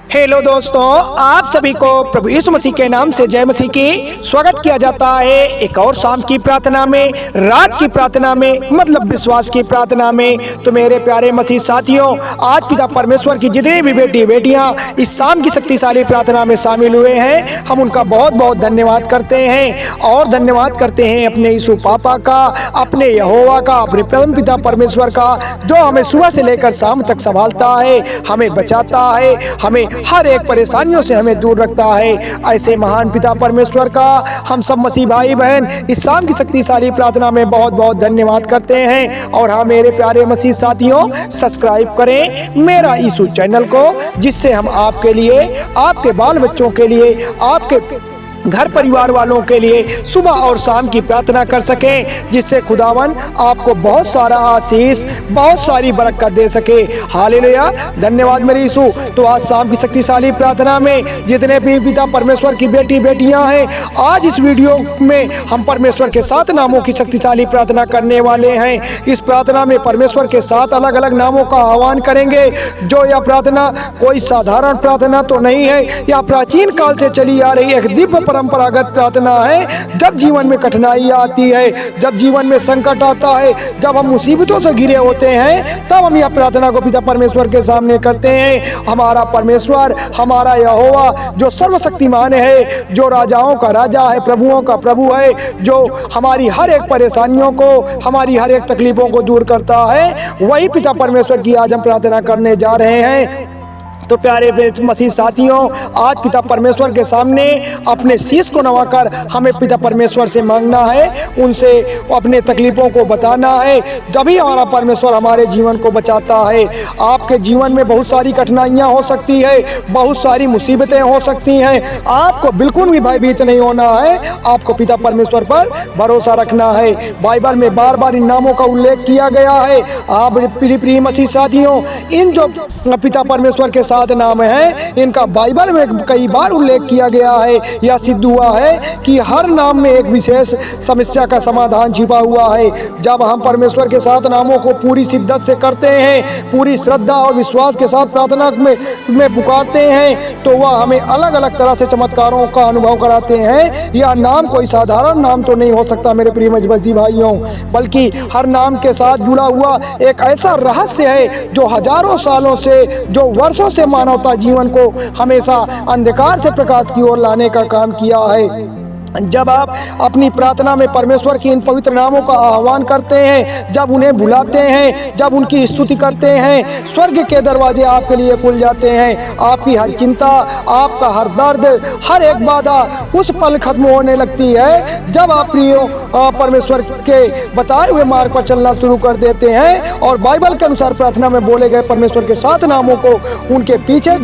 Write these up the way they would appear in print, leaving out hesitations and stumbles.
Hello दोस्तों, आप सभी को प्रभु यीशु मसीह के नाम से जय मसीह की स्वागत किया जाता है। एक और शाम की प्रार्थना में, रात की प्रार्थना में, मतलब विश्वास की प्रार्थना में। तो मेरे प्यारे मसीह साथियों, आज पिता परमेश्वर की जितने भी बेटी बेटियां इस शाम की शक्तिशाली प्रार्थना में शामिल हुए हैं, हम उनका बहुत बहुत धन्यवाद करते हैं। और धन्यवाद करते हैं अपने यीशु पापा का, अपने यहोवा का, अपने परम पिता परमेश्वर का, जो हमें सुबह से लेकर शाम तक संभालता है, हमें बचाता है, हमें हर एक परेशानियों से हमें दूर रखता है। ऐसे महान पिता परमेश्वर का हम सब मसीह भाई बहन इस शाम की शक्तिशाली प्रार्थना में बहुत बहुत धन्यवाद करते हैं। और हाँ मेरे प्यारे मसीह साथियों, सब्सक्राइब करें मेरा यीशु चैनल को, जिससे हम आपके लिए, आपके बाल बच्चों के लिए, आपके घर परिवार वालों के लिए सुबह और शाम की प्रार्थना कर सकें, जिससे खुदावन आपको बहुत सारा आशीष, बहुत सारी बरकत दे सके। हालेलुया, धन्यवाद मेरे यीशु। तो आज शाम की शक्तिशाली प्रार्थना में जितने भी पिता परमेश्वर की बेटी बेटियां हैं, आज इस वीडियो में हम परमेश्वर के 7 नामों की शक्तिशाली प्रार्थना करने वाले हैं। इस प्रार्थना में परमेश्वर के 7 अलग अलग नामों का आह्वान करेंगे। जो यह प्रार्थना कोई साधारण प्रार्थना तो नहीं है, यह प्राचीन काल से चली आ रही एक दिव्य परंपरागत प्रार्थना है। जब जीवन में कठिनाई आती है, जब जीवन में संकट आता है, जब हम मुसीबतों से घिरे होते हैं, तब हम यह प्रार्थना को पिता परमेश्वर के सामने करते हैं। हमारा परमेश्वर, हमारा यहोवा जो सर्वशक्तिमान है, जो राजाओं का राजा है, प्रभुओं का प्रभु है, जो हमारी हर एक परेशानियों को, हमारी हर एक तकलीफों को दूर करता है, वही पिता परमेश्वर की आज हम प्रार्थना करने जा रहे हैं। तो प्यारे मसीह साथियों, आज पिता परमेश्वर के सामने अपने शीश को नवाकर हमें पिता परमेश्वर से मांगना है, उनसे अपने तकलीफों को बताना है। जब ही हमारा परमेश्वर हमारे जीवन को बचाता है। आपके जीवन में बहुत सारी कठिनाइयां हो सकती है, बहुत सारी मुसीबतें हो सकती हैं, आपको बिल्कुल भी भयभीत नहीं होना है। आपको पिता परमेश्वर पर भरोसा रखना है। बाइबल में बार बार इन नामों का उल्लेख किया गया है। आप प्रिय मसीह साथियों, इन जो पिता परमेश्वर के 7 नाम है, इनका बाइबल में कई बार उल्लेख किया गया है। यह सिद्ध हुआ है कि हर नाम में एक विशेष समस्या का समाधान छिपा हुआ है। जब हम परमेश्वर के 7 नामों को पूरी शिद्दत से करते हैं, पूरी श्रद्धा और विश्वास के साथ प्रार्थना में पुकारते हैं, तो वह हमें अलग अलग तरह से चमत्कारों का अनुभव कराते हैं। यह नाम कोई साधारण नाम तो नहीं हो सकता मेरे प्रिय मसीही भाइयों, बल्कि हर नाम के साथ जुड़ा हुआ एक ऐसा रहस्य है जो हजारों सालों से, जो वर्षों से मानवता जीवन को हमेशा अंधकार से प्रकाश की ओर लाने का काम किया है। जब आप अपनी प्रार्थना में परमेश्वर की इन पवित्र नामों का आह्वान करते हैं, जब उन्हें बुलाते हैं, जब उनकी स्तुति करते हैं, स्वर्ग के दरवाजे आपके लिए खुल जाते हैं। आपकी हर चिंता, आपका हर दर्द, हर एक बाधा उस पल खत्म होने लगती है जब आप प्रियो परमेश्वर के बताए हुए मार्ग पर चलना शुरू कर देते हैं और बाइबल के अनुसार प्रार्थना में बोले गए परमेश्वर के 7 नामों को, उनके पीछे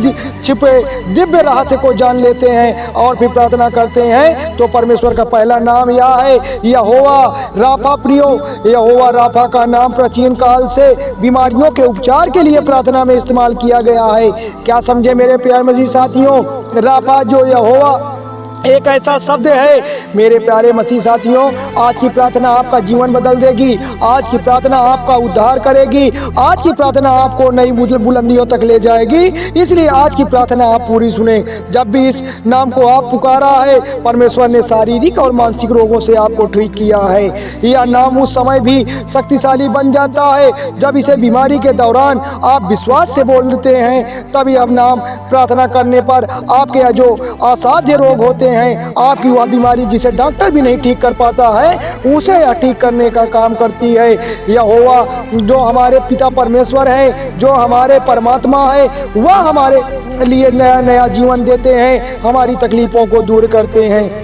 छिपे दिव्य रहस्य को जान लेते हैं और फिर प्रार्थना करते हैं। तो परमेश्वर का पहला नाम यह है, यहोवा राफा। प्रियो, यहोवा राफा का नाम प्राचीन काल से बीमारियों के उपचार के लिए प्रार्थना में इस्तेमाल किया गया है। क्या समझे मेरे प्यारे मसीह साथियों, राफा जो यहोवा एक ऐसा शब्द है मेरे प्यारे मसीह साथियों, आज की प्रार्थना आपका जीवन बदल देगी। आज की प्रार्थना आपका उद्धार करेगी। आज की प्रार्थना आपको नई बुलंदियों तक ले जाएगी। इसलिए आज की प्रार्थना आप पूरी सुने। जब भी इस नाम को आप पुकारा है, परमेश्वर ने शारीरिक और मानसिक रोगों से आपको ठीक किया है। यह नाम उस समय भी शक्तिशाली बन जाता है जब इसे बीमारी के दौरान आप विश्वास से बोल देते हैं। तभी अब नाम प्रार्थना करने पर आपके जो असाध्य रोग होते हैं, आपकी वह बीमारी जिसे डॉक्टर भी नहीं ठीक कर पाता है, उसे यह ठीक करने का काम करती है। यहोवा जो हमारे पिता परमेश्वर है, जो हमारे परमात्मा है, वह हमारे लिए नया नया जीवन देते हैं, हमारी तकलीफों को दूर करते हैं।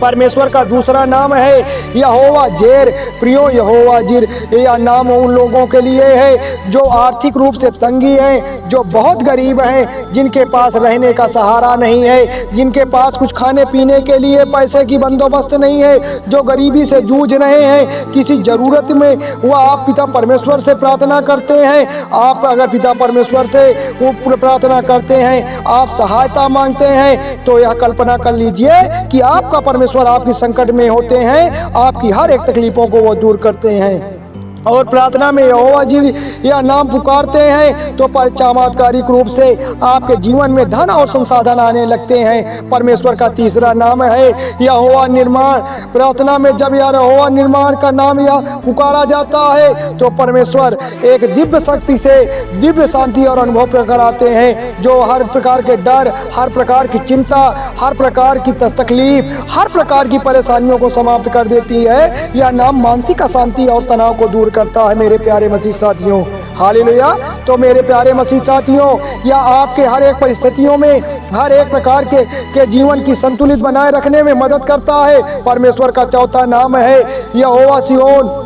परमेश्वर का दूसरा नाम है यहोवा जेर। प्रियो, यहोवा जिर यह नाम उन लोगों के लिए है जो आर्थिक रूप से तंगी हैं, जो बहुत गरीब हैं, जिनके पास रहने का सहारा नहीं है, जिनके पास कुछ खाने पीने के लिए पैसे की बंदोबस्त नहीं है, जो गरीबी से जूझ रहे हैं, किसी ज़रूरत में, वह आप पिता परमेश्वर से प्रार्थना करते हैं। आप अगर पिता परमेश्वर से वो प्रार्थना करते हैं, आप सहायता मांगते हैं, तो यह कल्पना कर लीजिए कि आपका परमेश्वर आपकी संकट में होते हैं, आपकी हर एक तकलीफों को वो दूर करते हैं। और प्रार्थना में यहोवा जी यह नाम पुकारते हैं तो पर चमत्कारिक रूप से आपके जीवन में धन और संसाधन आने लगते हैं। परमेश्वर का तीसरा नाम है यहोवा निर्माण। प्रार्थना में जब यहोवा निर्माण का नाम यह पुकारा जाता है तो परमेश्वर एक दिव्य शक्ति से दिव्य शांति और अनुभव कराते हैं, जो हर प्रकार के डर, हर प्रकार की चिंता, हर प्रकार की तकलीफ, हर प्रकार की परेशानियों को समाप्त कर देती है। यह नाम मानसिक अशांति और तनाव को दूर करता है मेरे प्यारे मसीह साथियों। हालेलुया। तो मेरे प्यारे मसीह साथियों, यह आपके हर एक परिस्थितियों में, हर एक प्रकार के जीवन की संतुलित बनाए रखने में मदद करता है। परमेश्वर का चौथा नाम है यहोवा सिय्योन।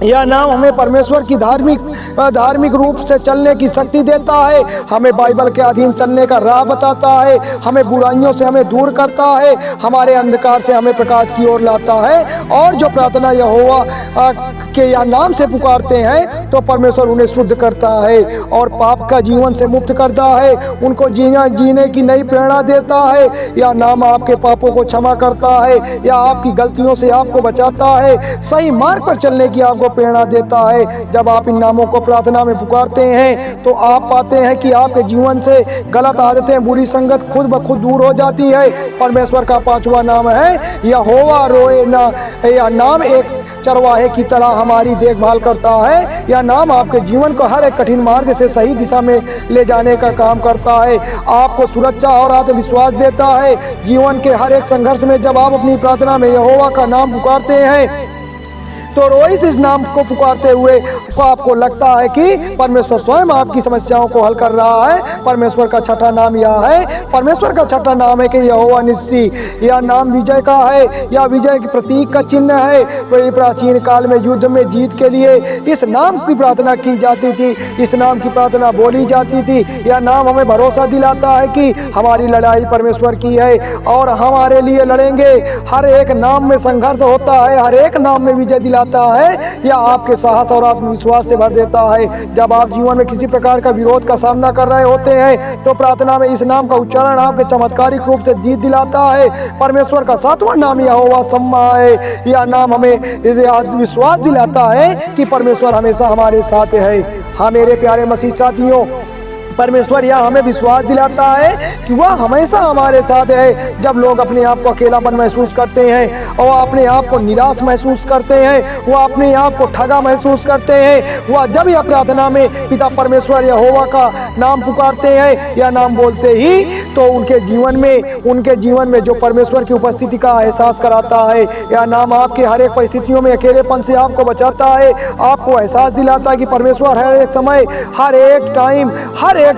यह नाम हमें परमेश्वर की धार्मिक रूप से चलने की शक्ति देता है, हमें बाइबल के अधीन चलने का राह बताता है, हमें बुराइयों से हमें दूर करता है, हमारे अंधकार से हमें प्रकाश की ओर लाता है। और जो प्रार्थना यहोवा के यह नाम से पुकारते हैं तो परमेश्वर उन्हें शुद्ध करता है और पाप का जीवन से मुक्त करता है, उनको जीने की नई प्रेरणा देता है। यह नाम आपके पापों को क्षमा करता है, यह आपकी गलतियों से आपको बचाता है, सही मार्ग पर चलने की आपको प्रेरणा देता है। जब आप इन नामों को प्रार्थना में पुकारते हैं तो आप पाते हैं कि आपके जीवन से गलत आदतें, बुरी संगत खुद ब खुद दूर हो जाती है। परमेश्वर का पांचवा नाम है यहोवा रोए ना। यह नाम एक चरवाहे की तरह हमारी देखभाल करता है। यह नाम आपके जीवन को हर एक कठिन मार्ग से सही दिशा में ले जाने का काम करता है, आपको सुरक्षा और आत्मविश्वास देता है। जीवन के हर एक संघर्ष में जब आप अपनी प्रार्थना में यहोवा का नाम पुकारते हैं तो रोज इस नाम को पुकारते हुए आपको लगता है कि परमेश्वर स्वयं आपकी समस्याओं को हल कर रहा है। परमेश्वर का छठा नाम यह है, परमेश्वर का छठा नाम है कि यहोवा निस्सी। यह नाम विजय का है, यह विजय के प्रतीक का चिन्ह है। वही प्राचीन काल में युद्ध में जीत के लिए इस नाम की प्रार्थना की जाती थी, इस नाम की प्रार्थना बोली जाती थी। यह नाम हमें भरोसा दिलाता है कि हमारी लड़ाई परमेश्वर की है और हमारे लिए लड़ेंगे। हर एक नाम में संघर्ष होता है, हर एक नाम में विजय दिलाता है। यह आपके साहस और आत्मविश्वास से भर देता है। जब आप जीवन में किसी प्रकार का विरोध का सामना कर रहे होते हैं तो प्रार्थना में इस नाम का उच्चारण आपके चमत्कारिक रूप से जीत दिलाता है। परमेश्वर का सातवां नाम यहोवा शम्मा है। यह नाम हमें विश्वास दिलाता है कि परमेश्वर हमेशा हमारे साथ है। हाँ मेरे प्यारे मसीह साथियों, परमेश्वर यह हमें विश्वास दिलाता है कि वह हमेशा हमारे साथ है। जब लोग अपने आप को अकेलापन महसूस करते हैं और अपने आप को निराश महसूस करते हैं, वह अपने आप को ठगा महसूस करते हैं, वह जब यह प्रार्थना में पिता परमेश्वर यहोवा का नाम पुकारते हैं, यह नाम बोलते ही तो उनके जीवन में जो परमेश्वर की उपस्थिति का एहसास कराता है। यह नाम आपके हर एक परिस्थितियों में अकेलेपन से आपको बचाता है, आपको एहसास दिलाता है कि परमेश्वर हर एक समय, हर एक टाइम, हर एक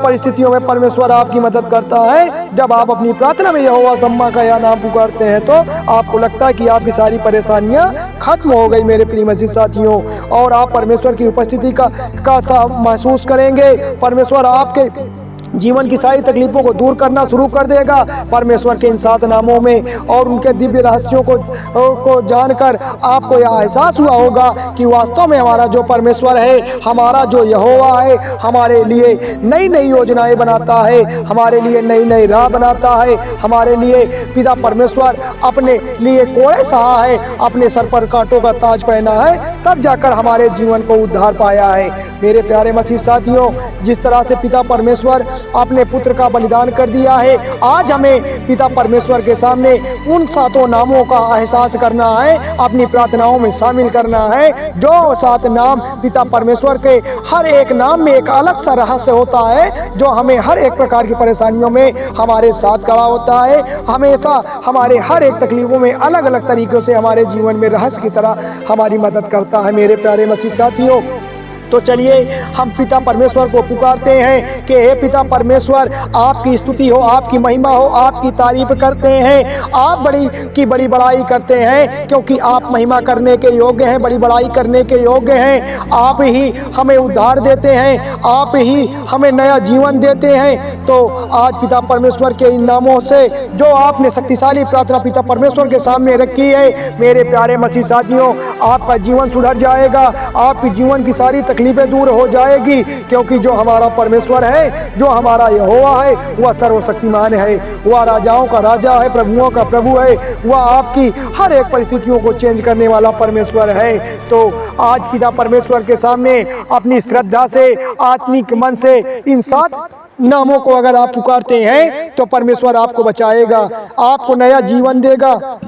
परिस्थितियों में परमेश्वर आपकी मदद करता है। जब आप अपनी प्रार्थना में यहोवा शम्मा का यह नाम पुकारते हैं तो आपको लगता है कि आपकी सारी परेशानियां खत्म हो गई मेरे प्रिय मसीह साथियों, और आप परमेश्वर की उपस्थिति का महसूस करेंगे। परमेश्वर आपके जीवन की सारी तकलीफों को दूर करना शुरू कर देगा। परमेश्वर के इन 7 नामों में और उनके दिव्य रहस्यों को जानकर आपको यह एहसास हुआ होगा कि वास्तव में हमारा जो परमेश्वर है, हमारा जो यहोवा है, हमारे लिए नई नई योजनाएं बनाता है, हमारे लिए नई नई राह बनाता है। हमारे लिए पिता परमेश्वर अपने लिए कोड़े सहा है, अपने सर पर कांटों का ताज पहना है, तब जाकर हमारे जीवन को उद्धार पाया है। मेरे प्यारे मसीह साथियों, जिस तरह से पिता परमेश्वर अपने पुत्र का बलिदान कर दिया है, आज हमें पिता परमेश्वर के सामने उन 7 नामों का एहसास करना है, अपनी प्रार्थनाओं में शामिल करना है। जो 7 नाम पिता परमेश्वर के, हर एक नाम में एक अलग सा रहस्य होता है जो हमें हर एक प्रकार की परेशानियों में हमारे साथ खड़ा होता है, हमेशा हमारे हर एक तकलीफों में अलग अलग तरीकों से हमारे जीवन में रहस्य की तरह हमारी मदद करता है। मेरे प्यारे मसीह साथियों, तो चलिए हम पिता परमेश्वर को पुकारते हैं कि हे पिता परमेश्वर, आपकी स्तुति हो, आपकी महिमा हो, आपकी तारीफ करते हैं। आप बड़ी बड़ाई करते हैं क्योंकि आप महिमा करने के योग्य हैं, बड़ी बड़ाई करने के योग्य हैं। आप ही हमें उद्धार देते हैं, आप ही हमें नया जीवन देते हैं। तो आज पिता परमेश्वर के इन नामों से जो आपने शक्तिशाली प्रार्थना पिता परमेश्वर के सामने रखी है, मेरे प्यारे मसीह साथियों, आपका जीवन सुधर जाएगा, आपकी जीवन की सारी तकलीफें दूर हो जाएगी, क्योंकि जो हमारा परमेश्वर है, जो हमारा यहोवा है, वह सर्वशक्तिमान है, वह राजाओं का राजा है, प्रभुओं का प्रभु है, वह आपकी हर एक परिस्थितियों को चेंज करने वाला परमेश्वर है। तो आज पिता परमेश्वर के सामने अपनी श्रद्धा से, आत्मिक मन से इन 7 नामों को अगर आप पुकारते हैं तो परमेश्वर आपको बचाएगा, आपको नया जीवन देगा,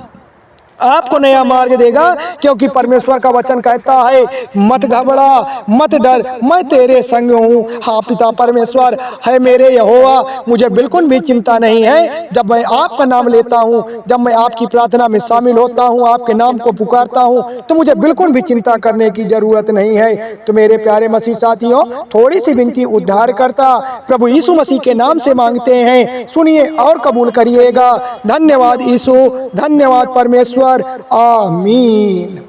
आपको नया मार्ग देगा, क्योंकि परमेश्वर का वचन कहता है मत घबरा, मत डर, मैं तेरे संग हूँ। हाँ पिता परमेश्वर है मेरे यहोवा, मुझे बिल्कुल भी चिंता नहीं है। जब मैं आपका नाम लेता हूँ, जब मैं आपकी प्रार्थना में शामिल होता हूँ, आपके नाम को पुकारता हूँ, तो मुझे बिल्कुल भी चिंता करने की जरूरत नहीं है। तो मेरे प्यारे मसीह साथियों, थोड़ी सी विनती उद्धार करता प्रभु यीशु मसीह के नाम से मांगते हैं, सुनिए और कबूल करिएगा। धन्यवाद यीशु, धन्यवाद परमेश्वर, आमीन।